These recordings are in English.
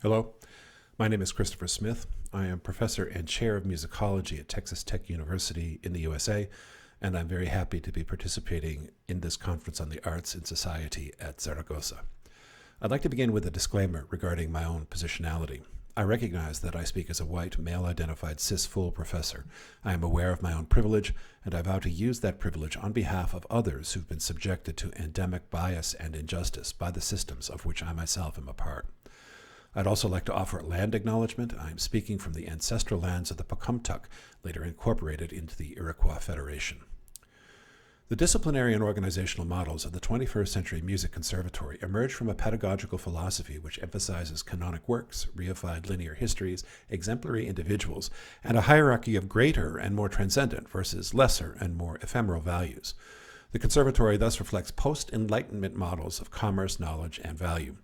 Hello, my name is Christopher Smith. I am professor and chair of musicology at Texas Tech University in the USA, and I'm very happy to be participating in this conference on the arts in society at Zaragoza. I'd like to begin with a disclaimer regarding my own positionality. I recognize that I speak as a white, male-identified, cis-full professor. I am aware of my own privilege, and I vow to use that privilege on behalf of others who've been subjected to endemic bias and injustice by the systems of which I myself am a part. I'd also like to offer land acknowledgement. I am speaking from the ancestral lands of the Pocumtuck, later incorporated into the Iroquois Federation. The disciplinary and organizational models of the 21st century music conservatory emerge from a pedagogical philosophy which emphasizes canonic works, reified linear histories, exemplary individuals, and a hierarchy of greater and more transcendent versus lesser and more ephemeral values. The conservatory thus reflects post-Enlightenment models of commerce, knowledge, and value.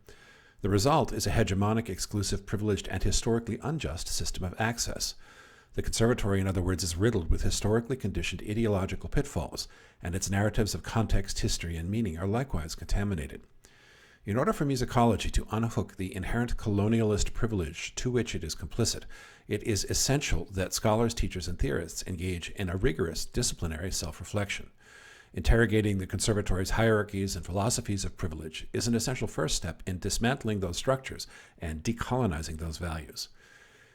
The result is a hegemonic, exclusive, privileged, and historically unjust system of access. The conservatory, in other words, is riddled with historically conditioned ideological pitfalls, and its narratives of context, history, and meaning are likewise contaminated. In order for musicology to unhook the inherent colonialist privilege to which it is complicit, it is essential that scholars, teachers, and theorists engage in a rigorous disciplinary self-reflection. Interrogating the conservatory's hierarchies and philosophies of privilege is an essential first step in dismantling those structures and decolonizing those values.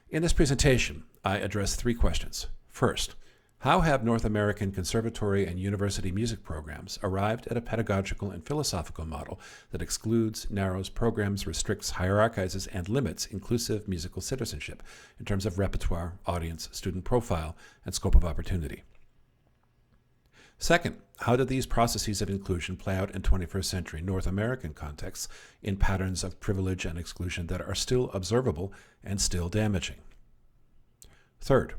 In this presentation, I address three questions. First, how have North American conservatory and university music programs arrived at a pedagogical and philosophical model that excludes, narrows, programs, restricts, hierarchizes, and limits inclusive musical citizenship in terms of repertoire, audience, student profile, and scope of opportunity? Second, how do these processes of inclusion play out in 21st century North American contexts in patterns of privilege and exclusion that are still observable and still damaging? Third,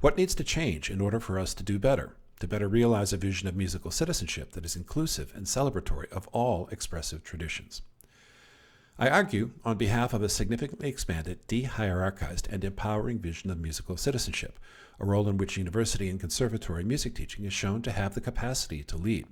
what needs to change in order for us to do better, to better realize a vision of musical citizenship that is inclusive and celebratory of all expressive traditions? I argue on behalf of a significantly expanded, de-hierarchized, and empowering vision of musical citizenship, a role in which university and conservatory music teaching is shown to have the capacity to lead.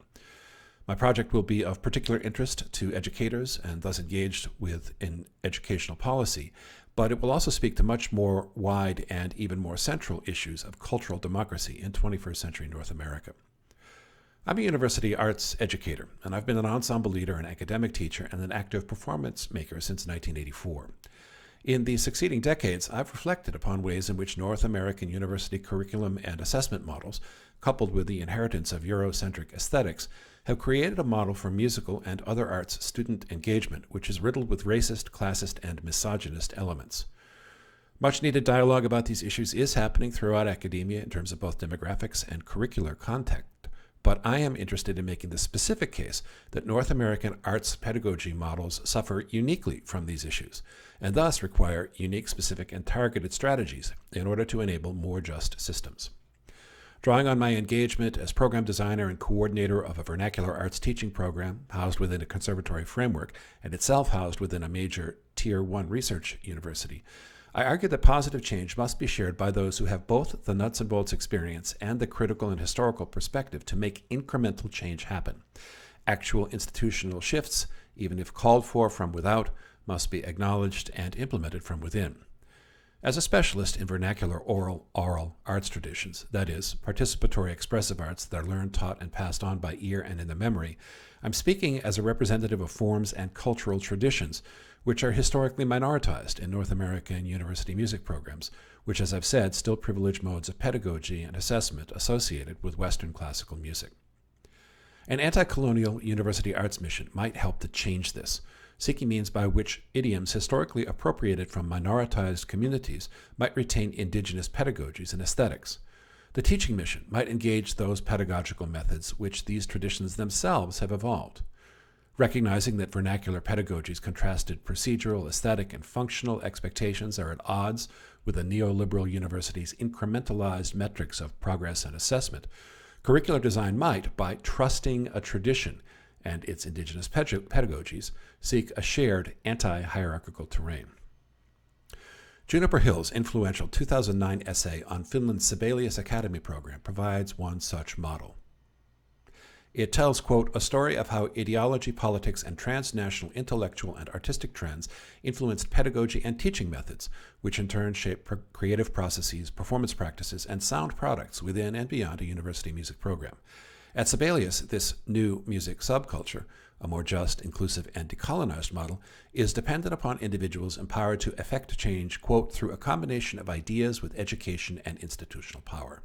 My project will be of particular interest to educators and thus engaged with in educational policy, but it will also speak to much more wide and even more central issues of cultural democracy in 21st century North America. I'm a university arts educator, and I've been an ensemble leader, an academic teacher, and an active performance maker since 1984. In the succeeding decades, I've reflected upon ways in which North American university curriculum and assessment models, coupled with the inheritance of Eurocentric aesthetics, have created a model for musical and other arts student engagement which is riddled with racist, classist, and misogynist elements. Much needed dialogue about these issues is happening throughout academia in terms of both demographics and curricular content, but I am interested in making the specific case that North American arts pedagogy models suffer uniquely from these issues, and thus require unique, specific, and targeted strategies in order to enable more just systems. Drawing on my engagement as program designer and coordinator of a vernacular arts teaching program housed within a conservatory framework and itself housed within a major Tier 1 research university, I argue that positive change must be shared by those who have both the nuts and bolts experience and the critical and historical perspective to make incremental change happen. Actual institutional shifts, even if called for from without, must be acknowledged and implemented from within. As a specialist in vernacular oral arts traditions, that is, participatory expressive arts that are learned, taught, and passed on by ear and in the memory, I'm speaking as a representative of forms and cultural traditions which are historically minoritized in North American university music programs, which, as I've said, still privilege modes of pedagogy and assessment associated with Western classical music. An anti-colonial university arts mission might help to change this, seeking means by which idioms historically appropriated from minoritized communities might retain indigenous pedagogies and aesthetics. The teaching mission might engage those pedagogical methods which these traditions themselves have evolved. Recognizing that vernacular pedagogy's contrasted procedural, aesthetic, and functional expectations are at odds with the neoliberal university's incrementalized metrics of progress and assessment, curricular design might, by trusting a tradition and its indigenous pedagogies, seek a shared anti-hierarchical terrain. Juniper Hill's influential 2009 essay on Finland's Sibelius Academy program provides one such model. It tells, quote, a story of how ideology, politics, and transnational intellectual and artistic trends influenced pedagogy and teaching methods, which in turn shaped creative processes, performance practices, and sound products within and beyond a university music program. At Sibelius, this new music subculture, a more just, inclusive, and decolonized model, is dependent upon individuals empowered to effect change, quote, through a combination of ideas with education and institutional power.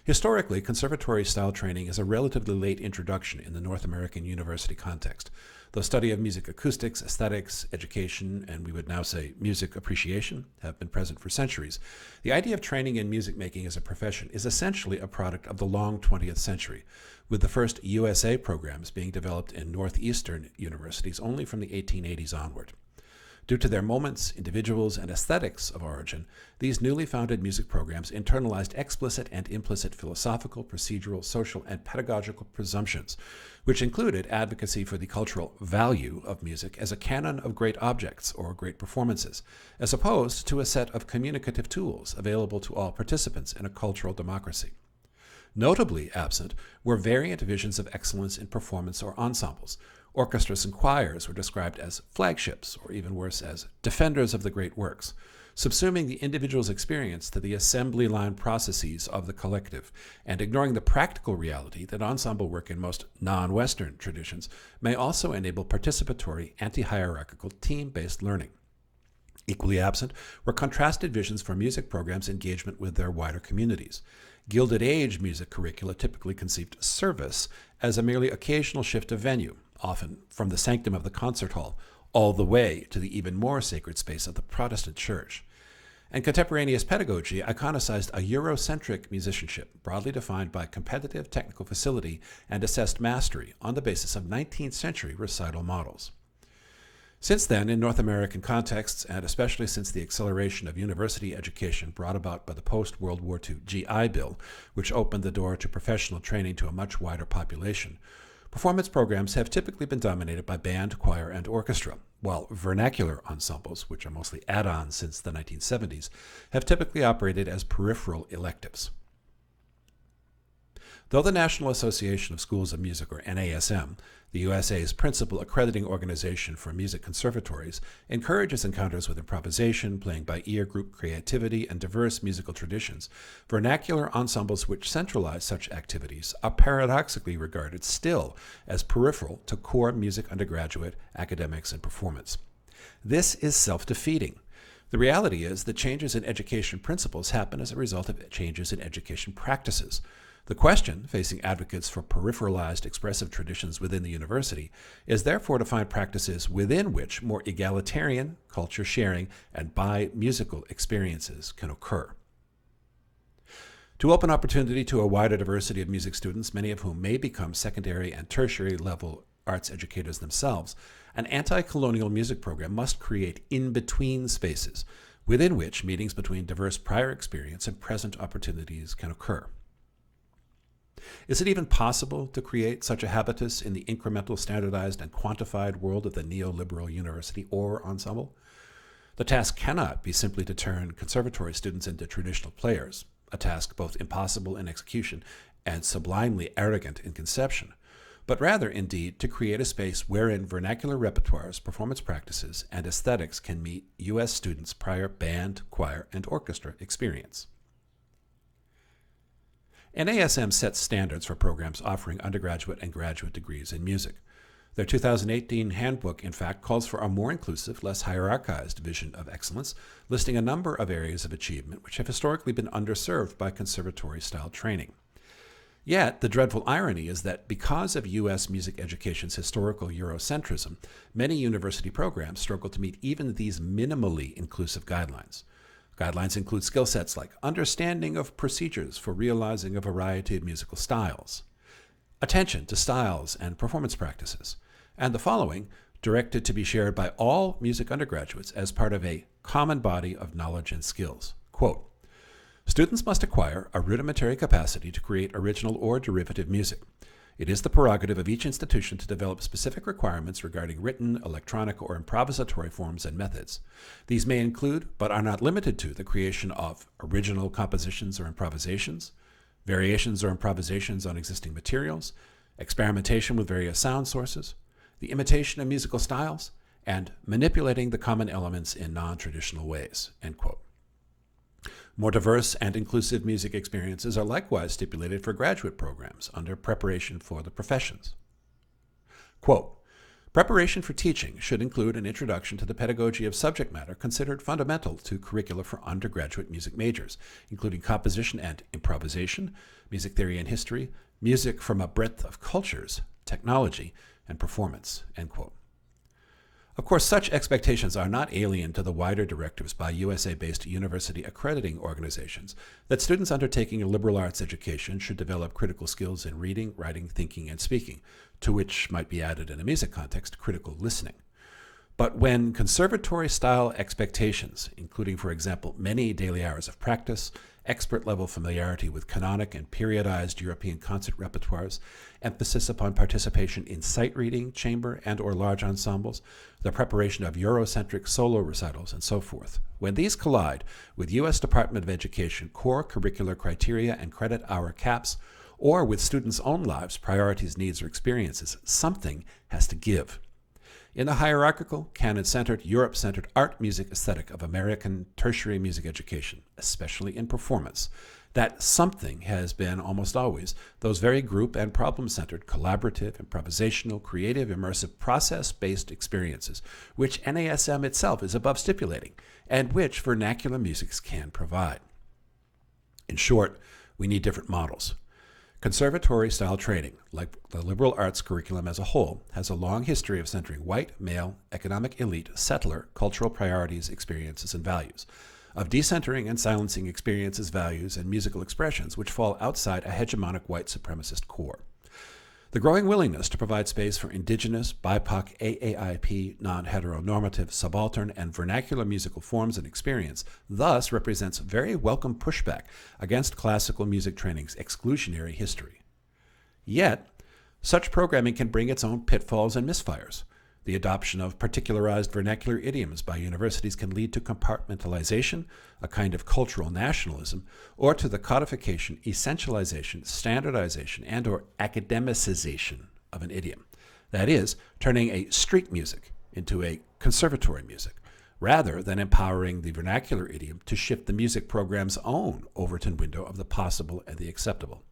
Historically, conservatory-style training is a relatively late introduction in the North American university context. Though study of music acoustics, aesthetics, education, and we would now say music appreciation have been present for centuries, the idea of training in music making as a profession is essentially a product of the long 20th century, with the first USA programs being developed in northeastern universities only from the 1880s onward. Due to their moments, individuals, and aesthetics of origin, these newly founded music programs internalized explicit and implicit philosophical, procedural, social, and pedagogical presumptions, which included advocacy for the cultural value of music as a canon of great objects or great performances, as opposed to a set of communicative tools available to all participants in a cultural democracy. Notably absent were variant visions of excellence in performance or ensembles. Orchestras and choirs were described as flagships, or even worse, as defenders of the great works, subsuming the individual's experience to the assembly line processes of the collective, and ignoring the practical reality that ensemble work in most non-Western traditions may also enable participatory, anti-hierarchical, team-based learning. Equally absent were contrasted visions for music programs' engagement with their wider communities. Gilded Age music curricula typically conceived service as a merely occasional shift of venue, often from the sanctum of the concert hall all the way to the even more sacred space of the Protestant church. And contemporaneous pedagogy iconicized a Eurocentric musicianship, broadly defined by competitive technical facility and assessed mastery on the basis of 19th century recital models. Since then, in North American contexts, and especially since the acceleration of university education brought about by the post-World War II GI Bill, which opened the door to professional training to a much wider population, performance programs have typically been dominated by band, choir, and orchestra, while vernacular ensembles, which are mostly add-ons since the 1970s, have typically operated as peripheral electives. Though the National Association of Schools of Music, or NASM, the USA's principal accrediting organization for music conservatories, encourages encounters with improvisation, playing by ear, group creativity, and diverse musical traditions, vernacular ensembles which centralize such activities are paradoxically regarded still as peripheral to core music undergraduate academics and performance. This is self-defeating. The reality is that changes in education principles happen as a result of changes in education practices. The question, facing advocates for peripheralized expressive traditions within the university, is therefore to find practices within which more egalitarian, culture sharing, and bi-musical experiences can occur. To open opportunity to a wider diversity of music students, many of whom may become secondary and tertiary level arts educators themselves, an anti-colonial music program must create in-between spaces within which meetings between diverse prior experience and present opportunities can occur. Is it even possible to create such a habitus in the incremental, standardized, and quantified world of the neoliberal university or ensemble? The task cannot be simply to turn conservatory students into traditional players, a task both impossible in execution and sublimely arrogant in conception, but rather, indeed, to create a space wherein vernacular repertoires, performance practices, and aesthetics can meet U.S. students' prior band, choir, and orchestra experience. NASM sets standards for programs offering undergraduate and graduate degrees in music. Their 2018 handbook, in fact, calls for a more inclusive, less hierarchized vision of excellence, listing a number of areas of achievement which have historically been underserved by conservatory-style training. Yet, the dreadful irony is that because of U.S. music education's historical Eurocentrism, many university programs struggle to meet even these minimally inclusive guidelines. Guidelines include skill sets like understanding of procedures for realizing a variety of musical styles, attention to styles and performance practices, and the following, directed to be shared by all music undergraduates as part of a common body of knowledge and skills. Quote, students must acquire a rudimentary capacity to create original or derivative music. It is the prerogative of each institution to develop specific requirements regarding written, electronic, or improvisatory forms and methods. These may include, but are not limited to, the creation of original compositions or improvisations, variations or improvisations on existing materials, experimentation with various sound sources, the imitation of musical styles, and manipulating the common elements in non-traditional ways, end quote. More diverse and inclusive music experiences are likewise stipulated for graduate programs under preparation for the professions. Quote, preparation for teaching should include an introduction to the pedagogy of subject matter considered fundamental to curricula for undergraduate music majors, including composition and improvisation, music theory and history, music from a breadth of cultures, technology, and performance, end quote. Of course, such expectations are not alien to the wider directives by USA-based university accrediting organizations that students undertaking a liberal arts education should develop critical skills in reading, writing, thinking, and speaking, to which might be added in a music context, critical listening. But when conservatory-style expectations, including, for example, many daily hours of practice, expert-level familiarity with canonic and periodized European concert repertoires, emphasis upon participation in sight reading, chamber, and or large ensembles, the preparation of Eurocentric solo recitals, and so forth. When these collide with U.S. Department of Education core curricular criteria and credit hour caps, or with students' own lives, priorities, needs, or experiences, something has to give. In the hierarchical, canon-centered, Europe-centered art music aesthetic of American tertiary music education, especially in performance, that something has been almost always those very group and problem-centered, collaborative, improvisational, creative, immersive, process-based experiences, which NASM itself is above stipulating, and which vernacular musics can provide. In short, we need different models. Conservatory-style training, like the liberal arts curriculum as a whole, has a long history of centering white, male, economic elite, settler, cultural priorities, experiences, and values, of decentering and silencing experiences, values, and musical expressions which fall outside a hegemonic white supremacist core. The growing willingness to provide space for indigenous, BIPOC, AAIP, non-heteronormative, subaltern, and vernacular musical forms and experience thus represents very welcome pushback against classical music training's exclusionary history. Yet, such programming can bring its own pitfalls and misfires. The adoption of particularized vernacular idioms by universities can lead to compartmentalization, a kind of cultural nationalism, or to the codification, essentialization, standardization, and or academicization of an idiom. That is, turning a street music into a conservatory music, rather than empowering the vernacular idiom to shift the music program's own Overton window of the possible and the acceptable.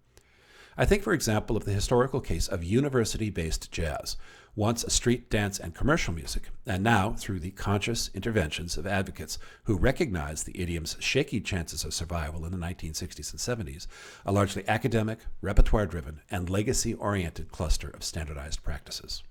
I think, for example, of the historical case of university-based jazz, once a street dance and commercial music, and now through the conscious interventions of advocates who recognized the idiom's shaky chances of survival in the 1960s and 70s, a largely academic, repertoire-driven, and legacy-oriented cluster of standardized practices.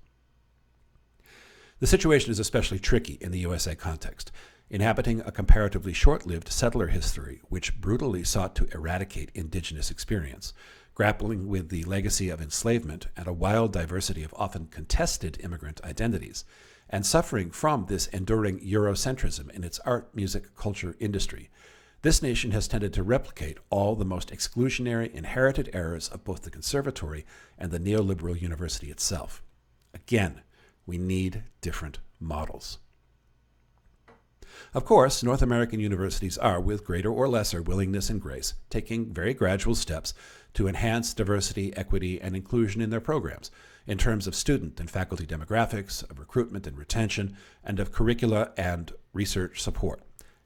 The situation is especially tricky in the USA context, inhabiting a comparatively short-lived settler history which brutally sought to eradicate indigenous experience, grappling with the legacy of enslavement and a wild diversity of often contested immigrant identities, and suffering from this enduring Eurocentrism in its art, music, culture industry. This nation has tended to replicate all the most exclusionary inherited errors of both the conservatory and the neoliberal university itself. Again, we need different models. Of course, North American universities are, with greater or lesser willingness and grace, taking very gradual steps to enhance diversity, equity, and inclusion in their programs in terms of student and faculty demographics, of recruitment and retention, and of curricula and research support.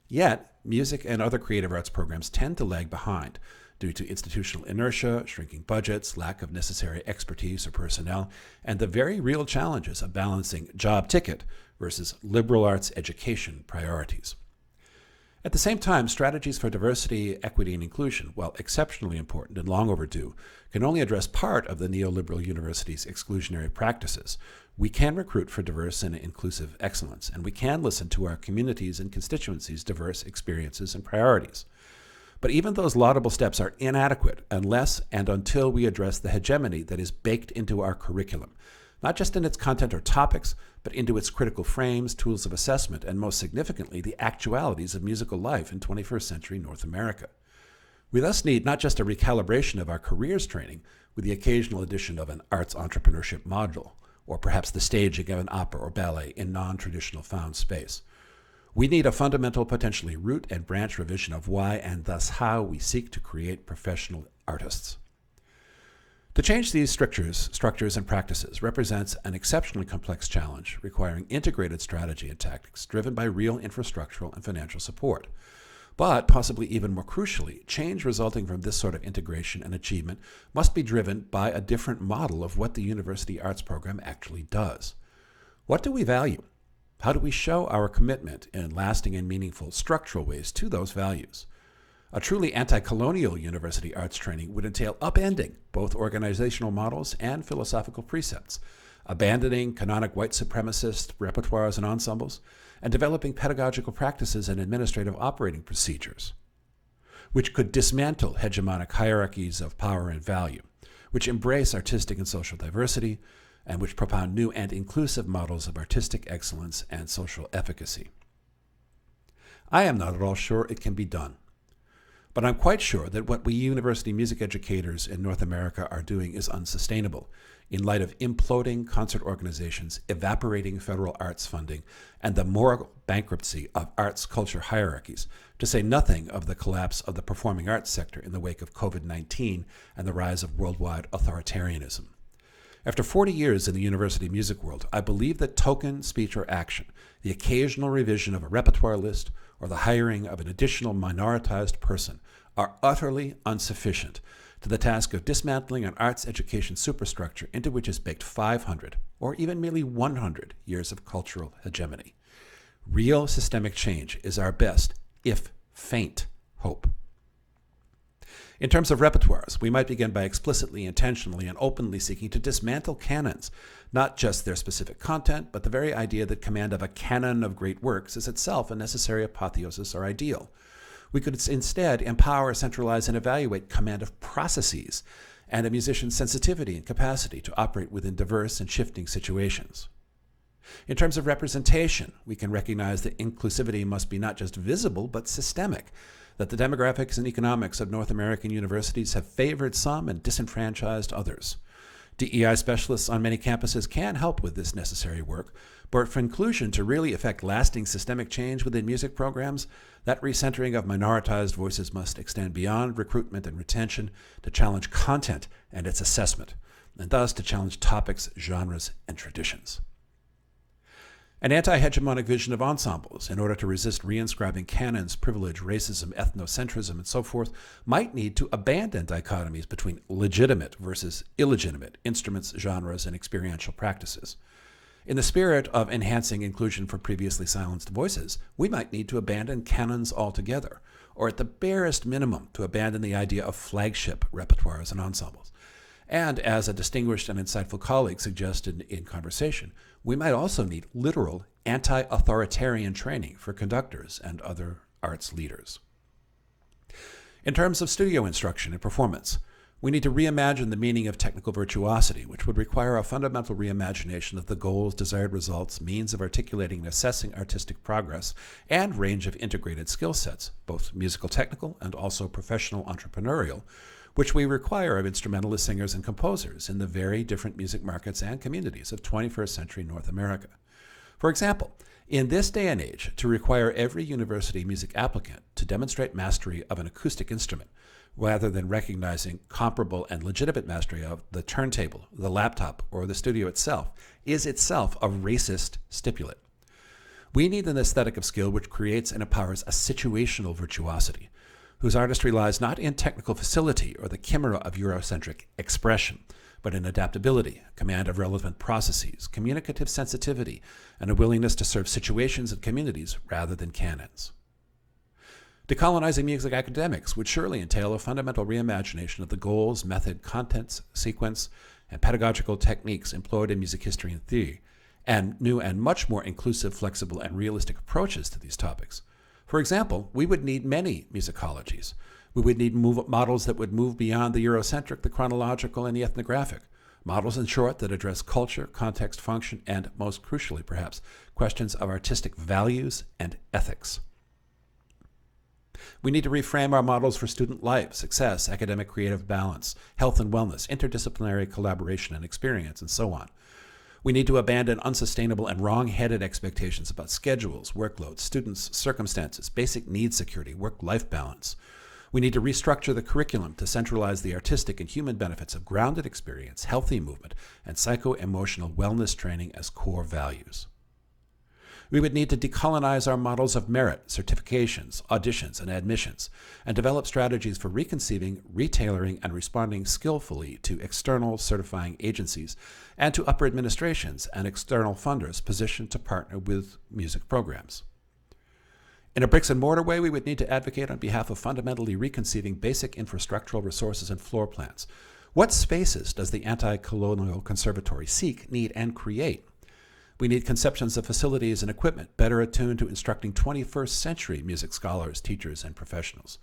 Yet, music and other creative arts programs tend to lag behind due to institutional inertia, shrinking budgets, lack of necessary expertise or personnel, and the very real challenges of balancing job ticket versus liberal arts education priorities. At the same time, strategies for diversity, equity, and inclusion, while exceptionally important and long overdue, can only address part of the neoliberal university's exclusionary practices. We can recruit for diverse and inclusive excellence, and we can listen to our communities' and constituencies' diverse experiences and priorities. But even those laudable steps are inadequate unless and until we address the hegemony that is baked into our curriculum, not just in its content or topics, but into its critical frames, tools of assessment, and most significantly, the actualities of musical life in 21st century North America. We thus need not just a recalibration of our careers training with the occasional addition of an arts entrepreneurship module, or perhaps the staging of an opera or ballet in non-traditional found space. We need a fundamental, potentially root and branch revision of why and thus how we seek to create professional artists. To change these structures and practices represents an exceptionally complex challenge requiring integrated strategy and tactics driven by real infrastructural and financial support. But, possibly even more crucially, change resulting from this sort of integration and achievement must be driven by a different model of what the university arts program actually does. What do we value? How do we show our commitment in lasting and meaningful structural ways to those values? A truly anti-colonial university arts training would entail upending both organizational models and philosophical precepts, abandoning canonic white supremacist repertoires and ensembles, and developing pedagogical practices and administrative operating procedures, which could dismantle hegemonic hierarchies of power and value, which embrace artistic and social diversity, and which propound new and inclusive models of artistic excellence and social efficacy. I am not at all sure it can be done. But I'm quite sure that what we university music educators in North America are doing is unsustainable in light of imploding concert organizations, evaporating federal arts funding, and the moral bankruptcy of arts culture hierarchies, to say nothing of the collapse of the performing arts sector in the wake of COVID-19 and the rise of worldwide authoritarianism. After 40 years in the university music world, I believe that token speech or action, the occasional revision of a repertoire list, or the hiring of an additional minoritized person are utterly insufficient to the task of dismantling an arts education superstructure into which is baked 500 or even merely 100 years of cultural hegemony. Real systemic change is our best, if faint, hope. In terms of repertoires, we might begin by explicitly, intentionally, and openly seeking to dismantle canons, not just their specific content, but the very idea that command of a canon of great works is itself a necessary apotheosis or ideal. We could instead empower, centralize, and evaluate command of processes and a musician's sensitivity and capacity to operate within diverse and shifting situations. In terms of representation, we can recognize that inclusivity must be not just visible, but systemic, that the demographics and economics of North American universities have favored some and disenfranchised others. DEI specialists on many campuses can help with this necessary work, but for inclusion to really affect lasting systemic change within music programs, that recentering of minoritized voices must extend beyond recruitment and retention to challenge content and its assessment, and thus to challenge topics, genres, and traditions. An anti-hegemonic vision of ensembles, in order to resist reinscribing canons, privilege, racism, ethnocentrism, and so forth, might need to abandon dichotomies between legitimate versus illegitimate instruments, genres, and experiential practices. In the spirit of enhancing inclusion for previously silenced voices, we might need to abandon canons altogether, or at the barest minimum, to abandon the idea of flagship repertoires and ensembles. And as a distinguished and insightful colleague suggested in conversation, we might also need literal anti-authoritarian training for conductors and other arts leaders. In terms of studio instruction and performance, we need to reimagine the meaning of technical virtuosity, which would require a fundamental reimagination of the goals, desired results, means of articulating and assessing artistic progress, and range of integrated skill sets, both musical technical and also professional entrepreneurial, which we require of instrumentalist singers and composers in the very different music markets and communities of 21st century North America. For example, in this day and age, to require every university music applicant to demonstrate mastery of an acoustic instrument, rather than recognizing comparable and legitimate mastery of the turntable, the laptop, or the studio itself, is itself a racist stipulate. We need an aesthetic of skill which creates and empowers a situational virtuosity, whose artistry lies not in technical facility or the chimera of Eurocentric expression, but in adaptability, command of relevant processes, communicative sensitivity, and a willingness to serve situations and communities rather than canons. Decolonizing music academics would surely entail a fundamental reimagination of the goals, method, contents, sequence, and pedagogical techniques employed in music history and theory, and new and much more inclusive, flexible, and realistic approaches to these topics. For example, we would need many musicologies. We would need models that would move beyond the Eurocentric, the chronological, and the ethnographic. Models, in short, that address culture, context, function, and, most crucially perhaps, questions of artistic values and ethics. We need to reframe our models for student life, success, academic creative balance, health and wellness, interdisciplinary collaboration and experience, and so on. We need to abandon unsustainable and wrong-headed expectations about schedules, workloads, students' circumstances, basic needs security, work-life balance. We need to restructure the curriculum to centralize the artistic and human benefits of grounded experience, healthy movement, and psycho-emotional wellness training as core values. We would need to decolonize our models of merit, certifications, auditions, and admissions, and develop strategies for reconceiving, retailoring, and responding skillfully to external certifying agencies and to upper administrations and external funders positioned to partner with music programs. In a bricks and mortar way, we would need to advocate on behalf of fundamentally reconceiving basic infrastructural resources and floor plans. What spaces does the Anti-Colonial Conservatory seek, need, and create? We need conceptions of facilities and equipment better attuned to instructing 21st century music scholars, teachers, and professionals.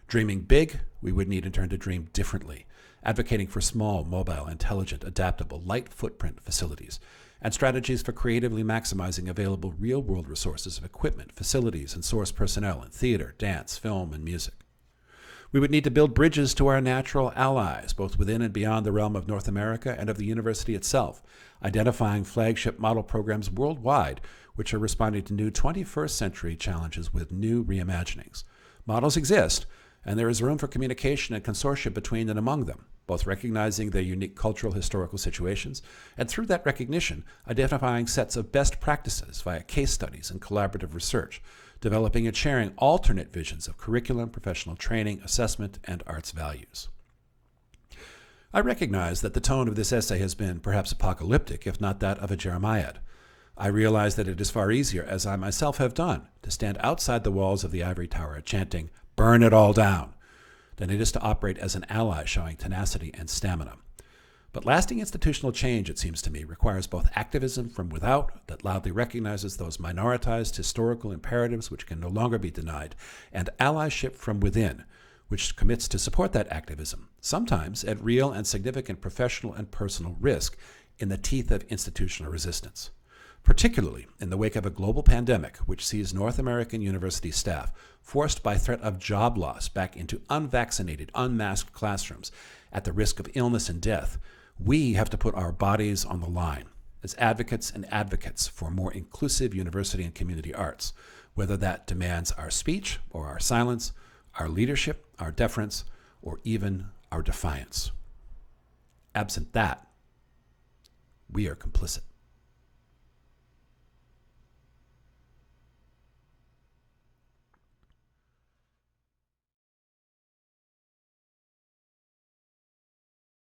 Dreaming big, we would need in turn to dream differently, advocating for small, mobile, intelligent, adaptable, light footprint facilities, and strategies for creatively maximizing available real-world resources of equipment, facilities, and source personnel in theater, dance, film, and music. We would need to build bridges to our natural allies, both within and beyond the realm of North America and of the university itself, identifying flagship model programs worldwide which are responding to new 21st century challenges with new reimaginings. Models exist, and there is room for communication and consortia between and among them, both recognizing their unique cultural historical situations, and through that recognition, identifying sets of best practices via case studies and collaborative research, developing and sharing alternate visions of curriculum, professional training, assessment, and arts values. I recognize that the tone of this essay has been perhaps apocalyptic, if not that of a Jeremiad. I realize that it is far easier, as I myself have done, to stand outside the walls of the ivory tower chanting, "Burn it all down," than it is to operate as an ally showing tenacity and stamina. But lasting institutional change, it seems to me, requires both activism from without that loudly recognizes those minoritized historical imperatives which can no longer be denied, and allyship from within, which commits to support that activism, sometimes at real and significant professional and personal risk in the teeth of institutional resistance. Particularly in the wake of a global pandemic which sees North American university staff forced by threat of job loss back into unvaccinated, unmasked classrooms at the risk of illness and death, we have to put our bodies on the line as advocates and advocates for more inclusive university and community arts, whether that demands our speech or our silence, our leadership, our deference, or even our defiance. Absent that, we are complicit.